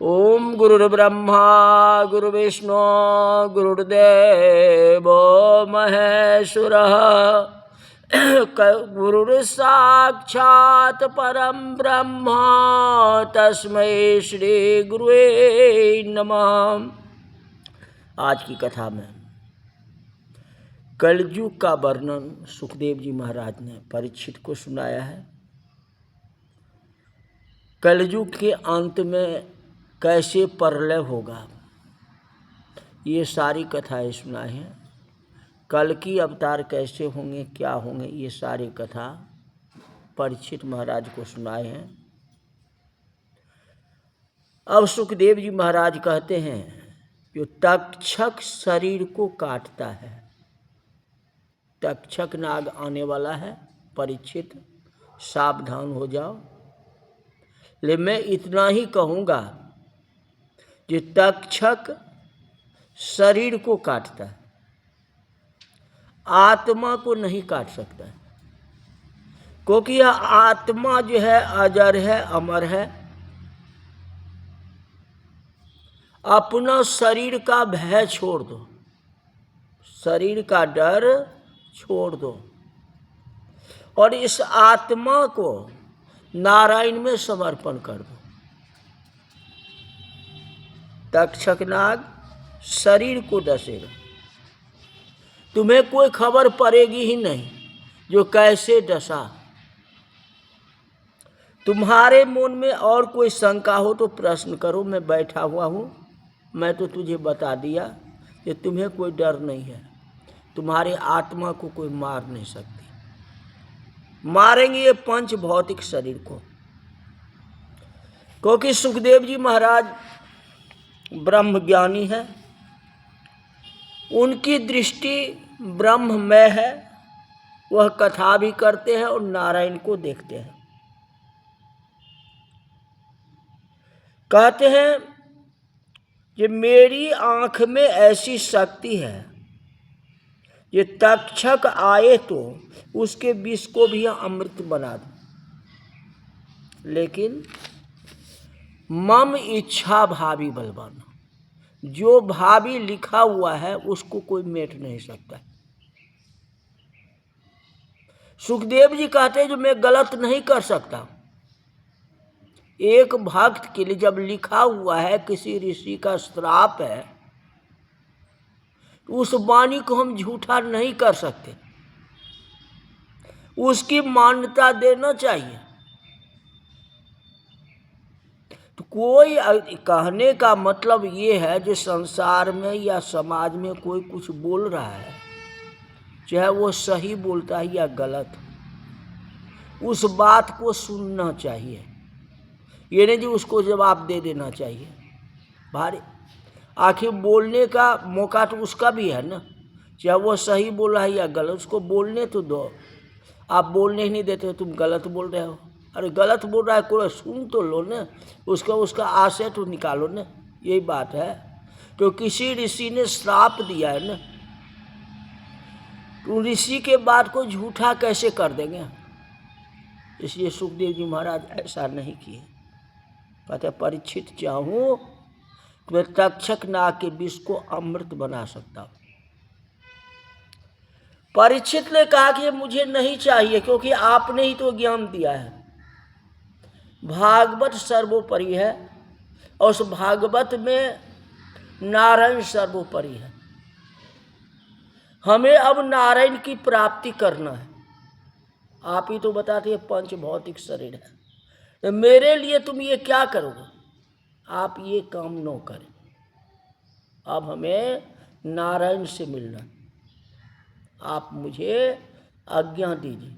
ओम गुरुर्ब्रह्मा गुरुर्विष्णु गुरुर्देव महेश्वरः गुरुर्साक्षात् परम ब्रह्म तस्मै श्री गुरुवे नमः। आज की कथा में कलयुग का वर्णन सुखदेव जी महाराज ने परीक्षित को सुनाया है। कलयुग के अंत में कैसे प्रलय होगा, ये सारी कथाएं सुनाई हैं। कल की अवतार कैसे होंगे, क्या होंगे, ये सारी कथा परीक्षित महाराज को सुनाए हैं। अब सुखदेव जी महाराज कहते हैं जो तक्षक शरीर को काटता है, तक्षक नाग आने वाला है, परीक्षित सावधान हो जाओ। लेकिन मैं इतना ही कहूँगा कि तक्षक शरीर को काटता है, आत्मा को नहीं काट सकता है, क्योंकि यह आत्मा जो है अजर है, अमर है। अपना शरीर का भय छोड़ दो, शरीर का डर छोड़ दो और इस आत्मा को नारायण में समर्पण कर दो। तक्षक नाग शरीर को डसेगा, तुम्हें कोई खबर पड़ेगी ही नहीं जो कैसे डसा। तुम्हारे मन में और कोई शंका हो तो प्रश्न करो, मैं बैठा हुआ हूँ, मैं तो तुझे बता दिया कि तुम्हें कोई डर नहीं है। तुम्हारे आत्मा को कोई मार नहीं सकती, मारेंगे ये पंच भौतिक शरीर को। क्योंकि सुखदेव जी महाराज ब्रह्म ज्ञानी है, उनकी दृष्टि ब्रह्ममय है, वह कथा भी करते हैं और नारायण को देखते हैं। कहते हैं कि मेरी आंख में ऐसी शक्ति है, ये तक्षक आए तो उसके विष को भी अमृत बना दो, लेकिन मम इच्छा भावी बलवान, जो भावी लिखा हुआ है उसको कोई मेट नहीं सकता। सुखदेव जी कहते हैं जो मैं गलत नहीं कर सकता। एक भक्त के लिए जब लिखा हुआ है किसी ऋषि का श्राप है, तो उस वाणी को हम झूठा नहीं कर सकते, उसकी मान्यता देना चाहिए। तो कोई कहने का मतलब ये है जो संसार में या समाज में कोई कुछ बोल रहा है, चाहे वो सही बोलता है या गलत, उस बात को सुनना चाहिए। ये नहीं कि उसको जवाब दे देना चाहिए। भारी आखिर बोलने का मौका तो उसका भी है ना, चाहे वो सही बोल रहा है या गलत, उसको बोलने तो दो। आप बोलने ही नहीं देते हो, तुम गलत बोल रहे हो। अरे गलत बोल रहा है कोई, सुन तो लो ना, उसका आशय तो निकालो ना, यही बात है। तो किसी ऋषि ने श्राप दिया है ना, तो ऋषि के बात को झूठा कैसे कर देंगे। इसलिए सुखदेव जी महाराज ऐसा नहीं किए। कहते परीक्षित चाहूँ तो मैं तक्षक नाग के विष को अमृत बना सकता हूँ। परीक्षित ने कहा कि मुझे नहीं चाहिए, क्योंकि आपने ही तो ज्ञान दिया है, भागवत सर्वोपरि है और उस भागवत में नारायण सर्वोपरि है। हमें अब नारायण की प्राप्ति करना है। आप ही तो बताते हैं पंच भौतिक शरीर है, तो मेरे लिए तुम ये क्या करोगे। आप ये काम न करें, अब हमें नारायण से मिलना, आप मुझे आज्ञा दीजिए।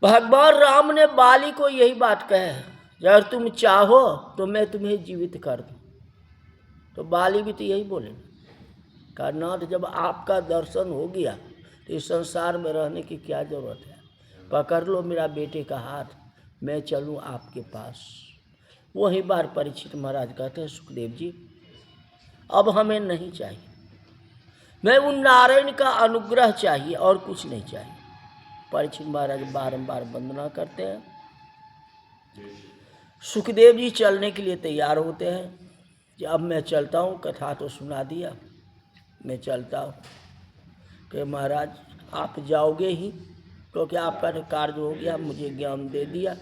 भगवान राम ने बाली को यही बात कहे है, अगर तुम चाहो तो मैं तुम्हें जीवित कर दूं। तो बाली भी तो यही बोले, नाथ जब आपका दर्शन हो गया तो इस संसार में रहने की क्या जरूरत है, पकड़ लो मेरा बेटे का हाथ, मैं चलूं आपके पास। वही बार परीक्षित महाराज कहते हैं सुखदेव जी अब हमें नहीं चाहिए, मैं उन नारायण का अनुग्रह चाहिए और कुछ नहीं चाहिए। परीक्षित महाराज बारंबार वंदना करते हैं। सुखदेव जी चलने के लिए तैयार होते हैं कि अब मैं चलता हूँ, कथा तो सुना दिया, मैं चलता हूँ। कि महाराज आप जाओगे ही, क्योंकि आपका कार्य हो गया, मुझे ज्ञान दे दिया,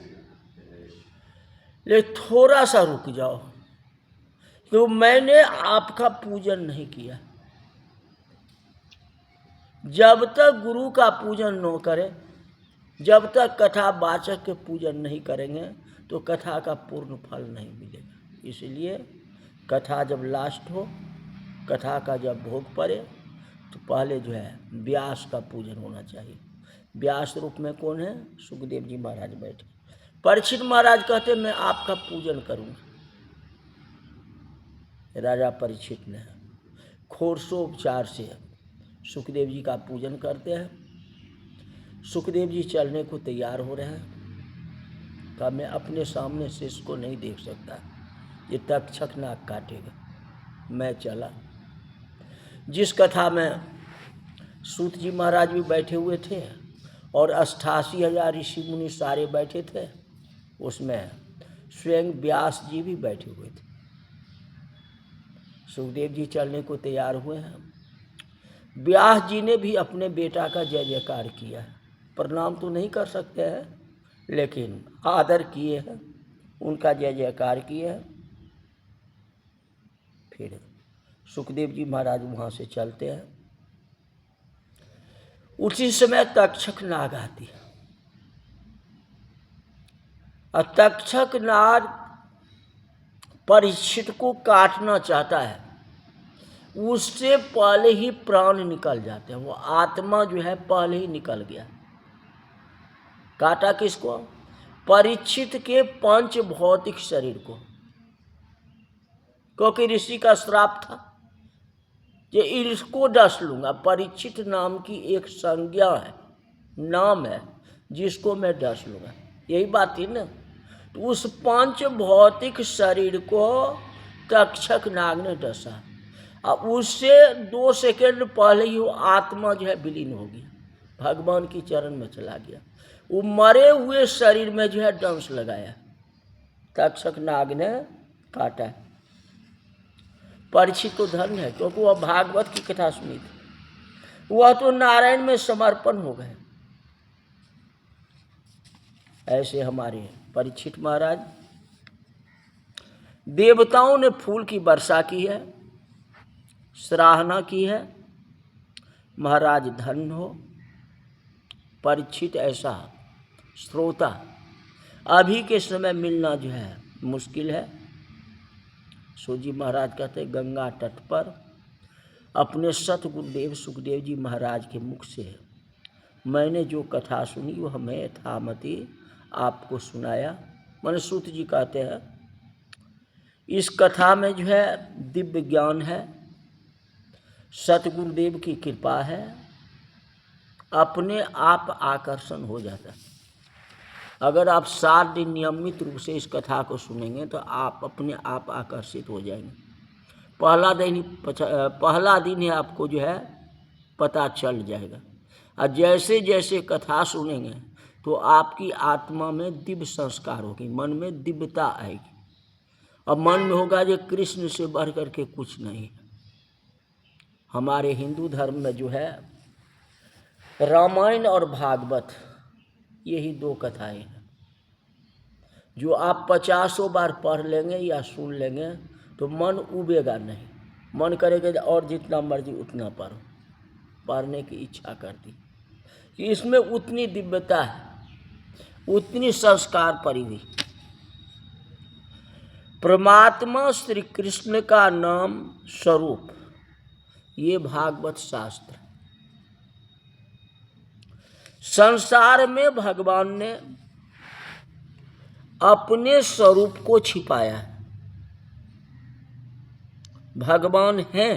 लेकिन थोड़ा सा रुक जाओ, तो मैंने आपका पूजन नहीं किया। जब तक गुरु का पूजन न करें, जब तक कथा वाचक के पूजन नहीं करेंगे, तो कथा का पूर्ण फल नहीं मिलेगा। इसलिए कथा जब लास्ट हो, कथा का जब भोग पड़े, तो पहले जो है व्यास का पूजन होना चाहिए। व्यास रूप में कौन है? सुखदेव जी महाराज बैठे। परीक्षित महाराज कहते मैं आपका पूजन करूँगा। राजा परीक्षित ने खोरसोपचार से सुखदेव जी का पूजन करते हैं। सुखदेव जी चलने को तैयार हो रहे हैं। कहा मैं अपने सामने से इसको नहीं देख सकता, ये तक्षक नाक काटेगा। मैं चला। जिस कथा में सूत जी महाराज भी बैठे हुए थे और 88,000 ऋषि मुनि सारे बैठे थे, उसमें स्वयं व्यास जी भी बैठे हुए थे। सुखदेव जी चलने को तैयार हुए हैं। व्यास जी ने भी अपने बेटा का जय जयकार किया। प्रणाम तो नहीं कर सकते हैं, लेकिन आदर किए हैं, उनका जय जयकार किए हैं। फिर सुखदेव जी महाराज वहाँ से चलते हैं। उसी समय तक्षक नाग आती है। और तक्षक नाग परीक्षित को काटना चाहता है, उससे पहले ही प्राण निकल जाते हैं। वो आत्मा जो है पहले ही निकल गया। काटा किसको? परीक्षित के पंच भौतिक शरीर को, क्योंकि ऋषि का श्राप था कि इसको डस लूंगा। परीक्षित नाम की एक संज्ञा है, नाम है, जिसको मैं डस लूंगा। यही बात थी ना। तो उस पंच भौतिक शरीर को तक्षक नाग ने डसा, और उससे 2 सेकंड पहले ही वो आत्मा जो है विलीन हो गया, भगवान की चरण में चला गया। वो मरे हुए शरीर में जो है डंस लगाया, तक्षक नाग ने काटा। परीक्षित को धन्य है, क्योंकि वह भागवत की कथा सुनी थी। वह तो नारायण में समर्पण हो गए। ऐसे हमारे परीक्षित महाराज, देवताओं ने फूल की वर्षा की है, सराहना की है। महाराज धन्य हो। परीक्षित ऐसा श्रोता अभी के समय मिलना जो है मुश्किल है। सूजी महाराज कहते गंगा तट पर अपने सतगुरुदेव सुखदेव जी महाराज के मुख से मैंने जो कथा सुनी वह मैं यथामति आपको सुनाया। मैंने सूत जी कहते हैं इस कथा में जो है दिव्य ज्ञान है, सतगुरुदेव की कृपा है, अपने आप आकर्षण हो जाता है। अगर आप 7 दिन नियमित रूप से इस कथा को सुनेंगे तो आप अपने आप आकर्षित हो जाएंगे। पहला दिन ही आपको जो है पता चल जाएगा। और जैसे जैसे कथा सुनेंगे तो आपकी आत्मा में दिव्य संस्कार होगी, मन में दिव्यता आएगी, और मन में होगा जो कृष्ण से बढ़ कर के कुछ नहीं है। हमारे हिंदू धर्म में जो है रामायण और भागवत, यही 2 कथाएं हैं जो आप 50 बार पढ़ लेंगे या सुन लेंगे तो मन उबेगा नहीं। मन करेगा और जितना मर्जी उतना पढ़ो, पढ़ने की इच्छा करती कि इसमें उतनी दिव्यता है, उतनी संस्कार पड़ी हुई। परमात्मा श्री कृष्ण का नाम स्वरूप, ये भागवत शास्त्र। संसार में भगवान ने अपने स्वरूप को छिपाया है। भगवान हैं,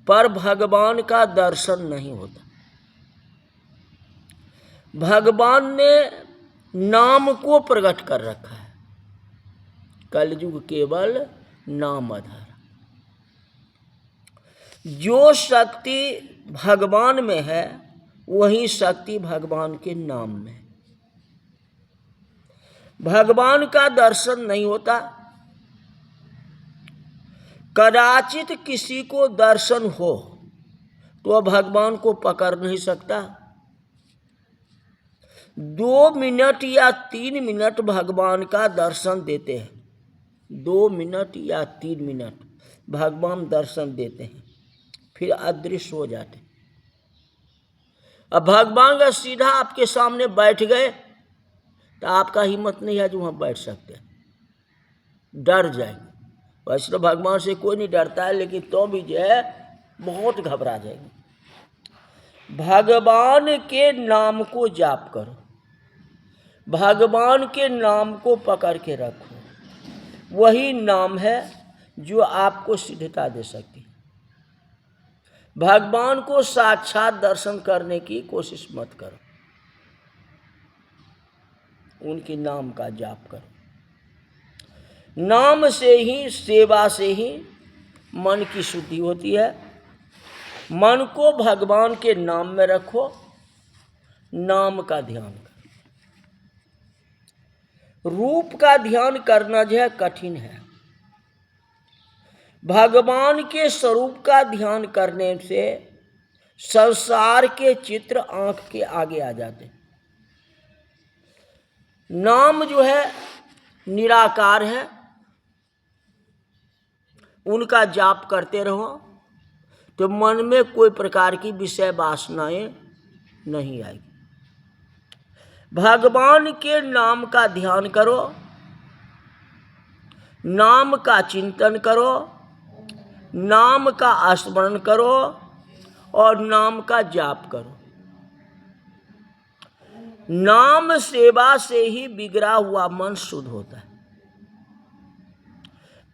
पर भगवान का दर्शन नहीं होता। भगवान ने नाम को प्रकट कर रखा है। कलयुग केवल नाम आधार। जो शक्ति भगवान में है वही शक्ति भगवान के नाम में। भगवान का दर्शन नहीं होता। कदाचित किसी को दर्शन हो तो वह भगवान को पकड़ नहीं सकता। 2 मिनट या 3 मिनट भगवान का दर्शन देते हैं। 2 मिनट या 3 मिनट भगवान दर्शन देते हैं, फिर अदृश्य हो जाते हैं। अब भगवान का सीधा आपके सामने बैठ गए तो आपका हिम्मत नहीं है जो वहाँ बैठ सकते हैं, डर जाएंगे। वैसे तो भगवान से कोई नहीं डरता है, लेकिन तो भी जो है बहुत घबरा जाएंगे। भगवान के नाम को जाप करो, भगवान के नाम को पकड़ के रखो। वही नाम है जो आपको सिद्धता दे सकती है। भगवान को साक्षात दर्शन करने की कोशिश मत करो, उनके नाम का जाप करो। नाम से ही, सेवा से ही मन की शुद्धि होती है। मन को भगवान के नाम में रखो, नाम का ध्यान करो। रूप का ध्यान करना जो है कठिन है। भगवान के स्वरूप का ध्यान करने से संसार के चित्र आंख के आगे आ जाते हैं। नाम जो है निराकार है, उनका जाप करते रहो तो मन में कोई प्रकार की विषय वासनाएं नहीं आएगी। भगवान के नाम का ध्यान करो, नाम का चिंतन करो, नाम का स्मरण करो और नाम का जाप करो। नाम सेवा से ही बिगड़ा हुआ मन शुद्ध होता है।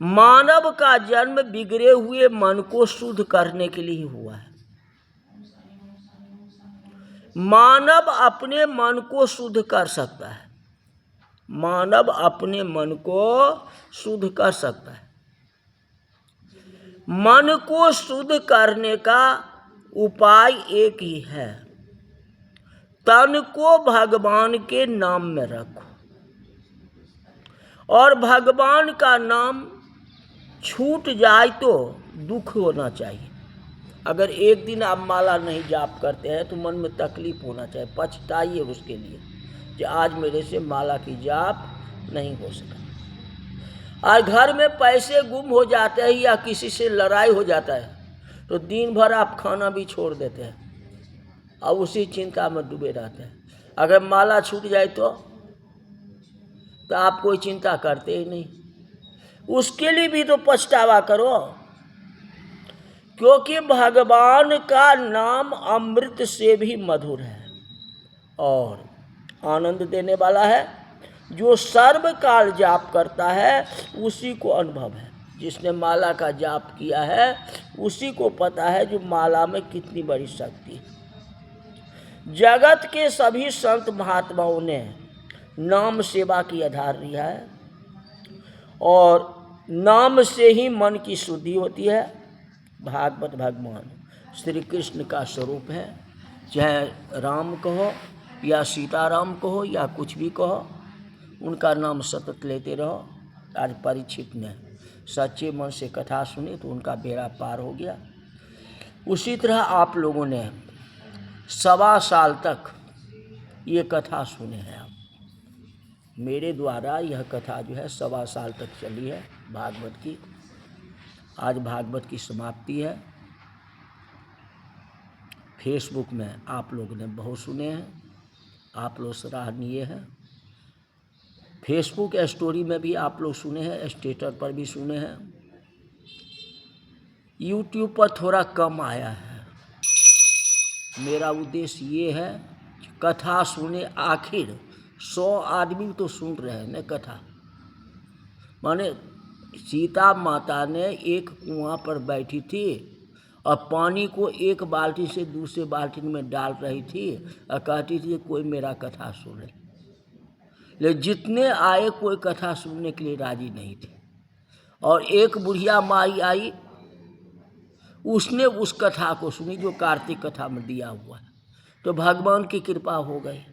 मानव का जन्म बिगड़े हुए मन को शुद्ध करने के लिए हुआ है। मानव अपने मन को शुद्ध कर सकता है, मानव अपने मन को शुद्ध कर सकता है। मन को शुद्ध करने का उपाय एक ही है, तन को भगवान के नाम में रखो। और भगवान का नाम छूट जाए तो दुख होना चाहिए। अगर एक दिन आप माला नहीं जाप करते हैं तो मन में तकलीफ होना चाहिए, पछताइए उसके लिए कि आज मेरे से माला की जाप नहीं हो सका। और घर में पैसे गुम हो जाते हैं या किसी से लड़ाई हो जाता है तो दिन भर आप खाना भी छोड़ देते हैं और उसी चिंता में डूबे रहते हैं। अगर माला छूट जाए तो आप कोई चिंता करते ही नहीं। उसके लिए भी तो पछतावा करो, क्योंकि भगवान का नाम अमृत से भी मधुर है और आनंद देने वाला है। जो सर्वकाल जाप करता है उसी को अनुभव है। जिसने माला का जाप किया है उसी को पता है जो माला में कितनी बड़ी शक्ति है। जगत के सभी संत महात्माओं ने नाम सेवा की आधार लिया है और नाम से ही मन की शुद्धि होती है। भागवत भगवान श्री कृष्ण का स्वरूप है। चाहे राम कहो या सीताराम कहो या कुछ भी कहो, उनका नाम सतत लेते रहो। आज परीक्षित ने सच्चे मन से कथा सुनी तो उनका बेड़ा पार हो गया। उसी तरह आप लोगों ने 1.25 साल तक ये कथा सुने हैं। आप मेरे द्वारा यह कथा जो है 1.25 साल तक चली है भागवत की। आज भागवत की समाप्ति है। फेसबुक में आप लोगों ने बहुत सुने हैं, आप लोग सराहनीय हैं। फेसबुक स्टोरी में भी आप लोग सुने हैं, स्टेटस पर भी सुने हैं। यूट्यूब पर थोड़ा कम आया है। मेरा उद्देश्य ये है कि कथा सुने। आखिर 100 आदमी तो सुन रहे हैं न कथा। माने सीता माता ने एक कुआं पर बैठी थी और पानी को एक बाल्टी से दूसरे बाल्टी में डाल रही थी और कहती थी कोई मेरा कथा सुने। लेकिन जितने आए कोई कथा सुनने के लिए राजी नहीं थे। और एक बुढ़िया माई आई, उसने उस कथा को सुनी जो कार्तिक कथा में दिया हुआ है। तो भगवान की कृपा हो गई।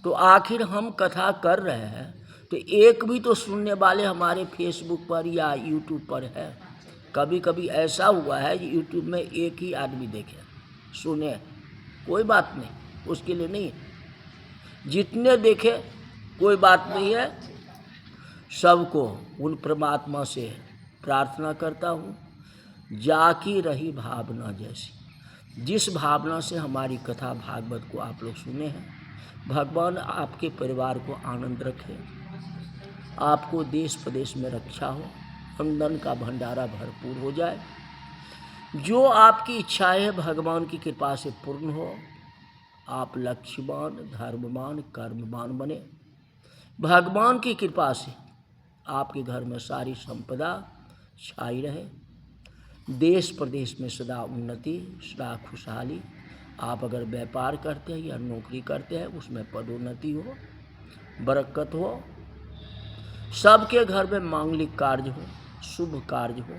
तो आखिर हम कथा कर रहे हैं तो एक भी तो सुनने वाले हमारे फेसबुक पर या यूट्यूब पर है। कभी कभी ऐसा हुआ है कि यूट्यूब में एक ही आदमी देखे सुने, कोई बात नहीं, उसके लिए नहीं, जितने देखे कोई बात नहीं है। सबको उन परमात्मा से प्रार्थना करता हूँ, जाकी रही भावना जैसी। जिस भावना से हमारी कथा भागवत को आप लोग सुने हैं, भगवान आपके परिवार को आनंद रखे, आपको देश प्रदेश में रक्षा हो, अंदन का भंडारा भरपूर हो जाए, जो आपकी इच्छा है भगवान की कृपा से पूर्ण हो। आप लक्ष्यवान, धर्मवान, कर्मवान बने। भगवान की कृपा से आपके घर में सारी संपदा छाई रहे, देश प्रदेश में सदा उन्नति, सदा खुशहाली। आप अगर व्यापार करते हैं या नौकरी करते हैं, उसमें पदोन्नति हो, बरकत हो, सबके घर में मांगलिक कार्य हो, शुभ कार्य हो,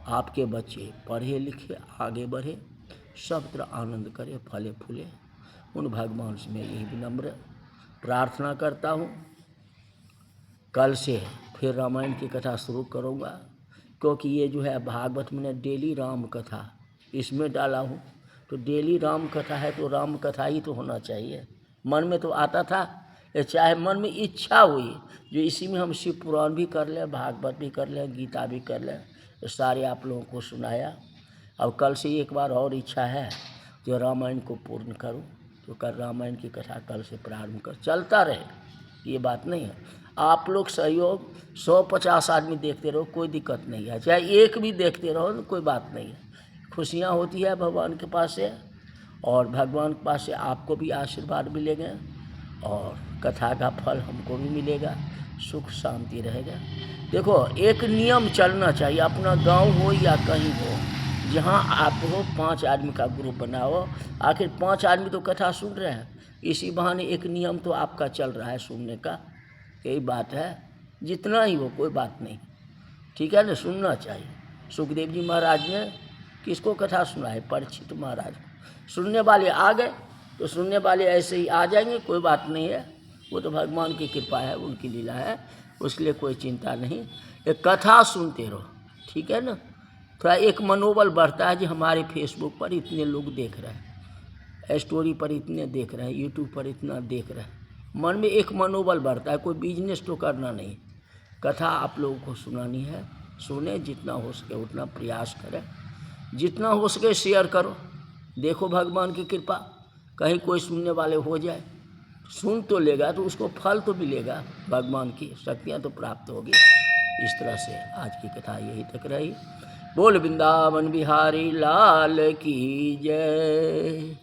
आपके बच्चे पढ़े लिखे आगे बढ़े, सब तरह आनंद करे, फले फूले। उन भगवान से मैं यही विनम्र प्रार्थना करता हूँ। कल से फिर रामायण की कथा शुरू करूँगा, क्योंकि ये जो है भागवत में डेली राम कथा इसमें डाला हूँ, तो डेली राम कथा है तो राम कथा ही तो होना चाहिए। मन में तो आता था, चाहे मन में इच्छा हुई जो इसी में हम शिव पुराण भी कर लें, भागवत भी कर लें, गीता भी कर लें, तो सारे आप लोगों को सुनाया। अब कल से एक बार और इच्छा है जो रामायण को पूर्ण करूं, तो कल रामायण की कथा कल से प्रारंभ कर चलता रहे, ये बात नहीं है। आप लोग सहयोग 150 आदमी देखते रहो, कोई दिक्कत नहीं है, चाहे एक भी देखते रहो तो कोई बात नहीं है। खुशियाँ होती है भगवान के पास से, और भगवान के पास से आपको भी आशीर्वाद मिलेगा और कथा का फल हमको भी मिलेगा, सुख शांति रहेगा। देखो एक नियम चलना चाहिए, अपना गांव हो या कहीं हो, जहां आप हो 5 आदमी का ग्रुप बनाओ। आखिर 5 आदमी तो कथा सुन रहे हैं, इसी बहाने एक नियम तो आपका चल रहा है सुनने का, यही बात है। जितना ही हो कोई बात नहीं, ठीक है ना, सुनना चाहिए। सुखदेव जी महाराज ने किसको कथा सुनाई? परीक्षित महाराज। सुनने वाले आ गए तो सुनने वाले ऐसे ही आ जाएंगे, कोई बात नहीं है, वो तो भगवान की कृपा है, उनकी लीला है, उसके लिए कोई चिंता नहीं। एक कथा सुनते रहो, ठीक है ना। थोड़ा एक मनोबल बढ़ता है कि हमारे फेसबुक पर इतने लोग देख रहे हैं, स्टोरी पर इतने देख रहे हैं, यूट्यूब पर इतना देख रहे हैं, मन में एक मनोबल बढ़ता है। कोई बिजनेस तो करना नहीं, कथा आप लोगों को सुनानी है, सुने, जितना हो सके उतना प्रयास करें, जितना हो सके शेयर करो। देखो भगवान की कृपा, कहीं कोई सुनने वाले हो जाए, सुन तो लेगा तो उसको फल तो मिलेगा, भगवान की शक्तियाँ तो प्राप्त होगी। इस तरह से आज की कथा यही तक रही। बोल वृंदावन बिहारी लाल की जय।